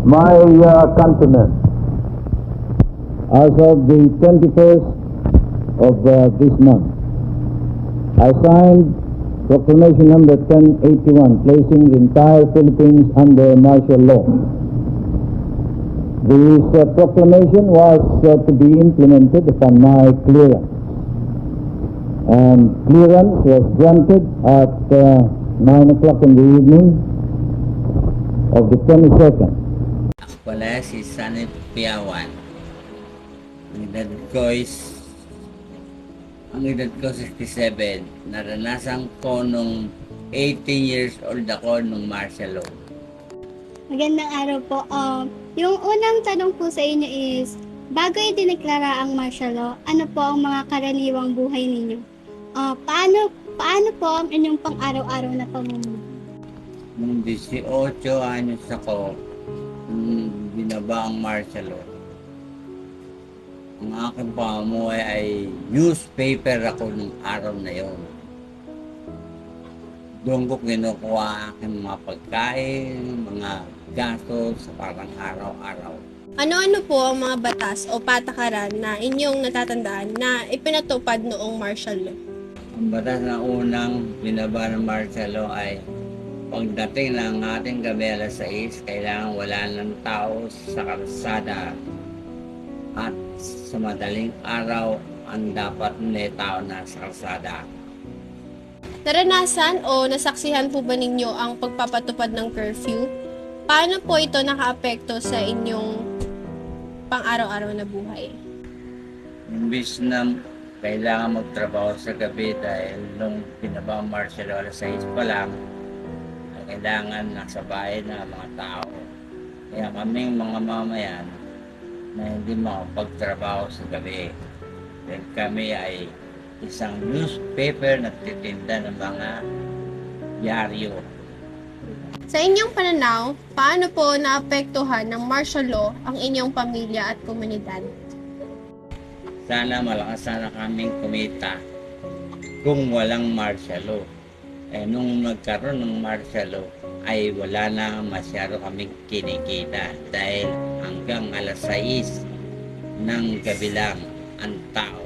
My countrymen, as of the 21st of this month, I signed Proclamation number 1081, placing the entire Philippines under martial law. This proclamation was to be implemented upon my clearance, and clearance was granted at 9 o'clock in the evening of the 22nd. Ako pala si Sunny Piawan. Ang edad ko 67. Naranasan ko nung 18 years old ako nung martial law. Magandang araw po. Yung unang tanong po sa inyo is, bago idineklara ang martial law, ano po ang mga karaniwang buhay ninyo? Paano po ang inyong pang-araw-araw na pamumuhay? Nung 18 anyos ako, binaba ang martial law. Ang aking pamumuhay ay newspaper ako nung araw na yon. Doon ko kinukuha ang aking mga pagkain, mga gastos sa parang araw-araw. Ano-ano po ang mga batas o patakaran na inyong natatandaan na ipinatupad noong martial law? Ang batas na unang binaba ng martial law ay pagdating ng ating gabi alas 6, kailangan wala ng tao sa kalsada at sa madaling araw ang dapat may tao na sa kalsada. Naranasan o nasaksihan po ba ninyo ang pagpapatupad ng curfew? Paano po ito nakaapekto sa inyong pang-araw-araw na buhay? Imbis na kailangan magtrabaho sa gabi dahil nung binaba ang martial law alas 6 pa lang, kailangan nasa bahay na mga tao. Kaya kaming mga mamayan na hindi makapagtrabaho sa gabi. Dahil kami ay isang newspaper na titinda ng mga dyaryo. Sa inyong pananaw, paano po naapektuhan ng martial law ang inyong pamilya at komunidad? Sana malakas sana kaming kumita kung walang martial law. Nung nagkaroon ng martial law ay wala na masyado kaming kinikita dahil hanggang alas 6 ng gabi lang ang tao.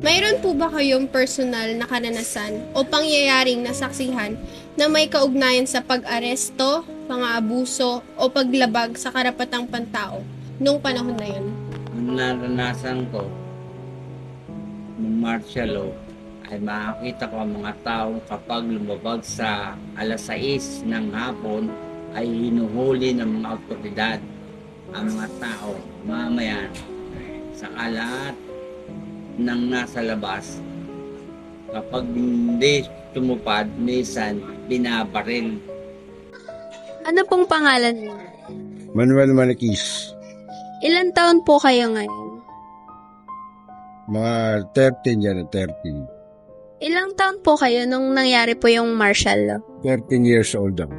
Mayroon po ba kayong personal na karanasan o pangyayaring nasaksihan na may kaugnayan sa pag-aresto, pang-aabuso o paglabag sa karapatang pantao nung panahon na yun? Ang naranasan ko ng martial law ay makakita ko ang mga tao kapag lumabag sa alas 6 ng hapon ay hinuhuli ng mga otoridad ang mga tao. Mamayan sa lahat ng nasa labas, kapag hindi tumupad, minsan binabaril. Ano pong pangalan niyo? Manuel Malakis. Ilan taon po kayo ngayon? Mga 13 yan, 13. Ilang taon po kayo nung nangyari po yung martial law? 13 years old ako.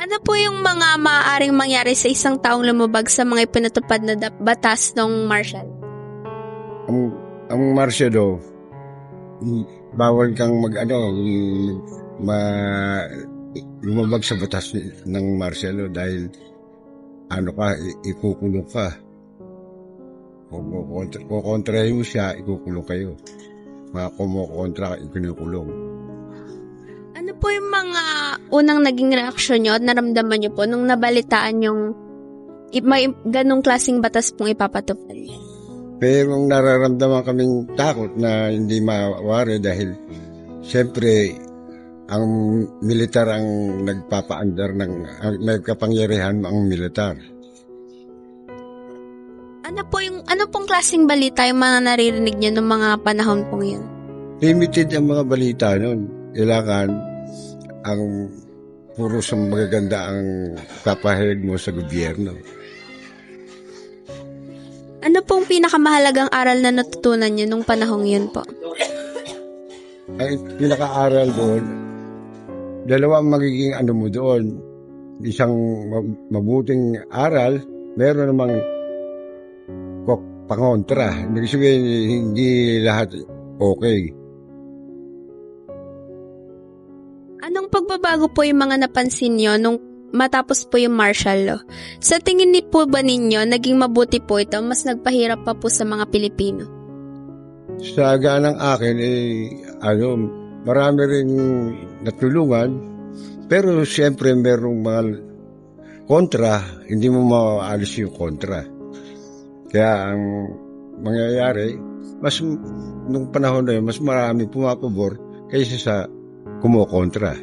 Ano po yung mga maaaring mangyari sa isang taong lumabag sa mga ipinatupad na batas ng martial? Ang martial law, bawal kang lumabag sa batas ng martial law dahil ikukulong ka. Kung kontrahin mo siya, ikukulong kayo. Mga kumukontra, ikinukulong. Ano po yung mga unang naging reaksyon nyo at naramdaman nyo po nung nabalitaan yung may ganong klaseng batas pong ipapatupad? Pero nararamdaman kaming takot na hindi mawari dahil siyempre ang militar ang nagpapaandar may kapangyarihan ang militar. Ano pong klaseng balita yung mga naririnig niyo noong mga panahon pong yun? Limited ang mga balita noon. Kailangan ang puro sa magaganda ang papahayag mo sa gobyerno. Ano pong pinakamahalagang aral na natutunan niyo nung panahong yun po? Ang pinaka-aral doon, dalawa ang magiging mo doon. Isang mabuting aral, meron namang pangontra. Ibig sabihin, hindi lahat okay. Anong pagbabago po yung mga napansin nyo nung matapos po yung martial law. Sa tingin ni po ba ninyo, naging mabuti po ito, mas nagpahirap pa po sa mga Pilipino? Sa ganang akin, marami rin natulungan, pero siyempre merong mga kontra, hindi mo maalis yung kontra. Kaya ang mangyayari, nung panahon na yun, mas marami pumapabor kaysa sa kumokontra.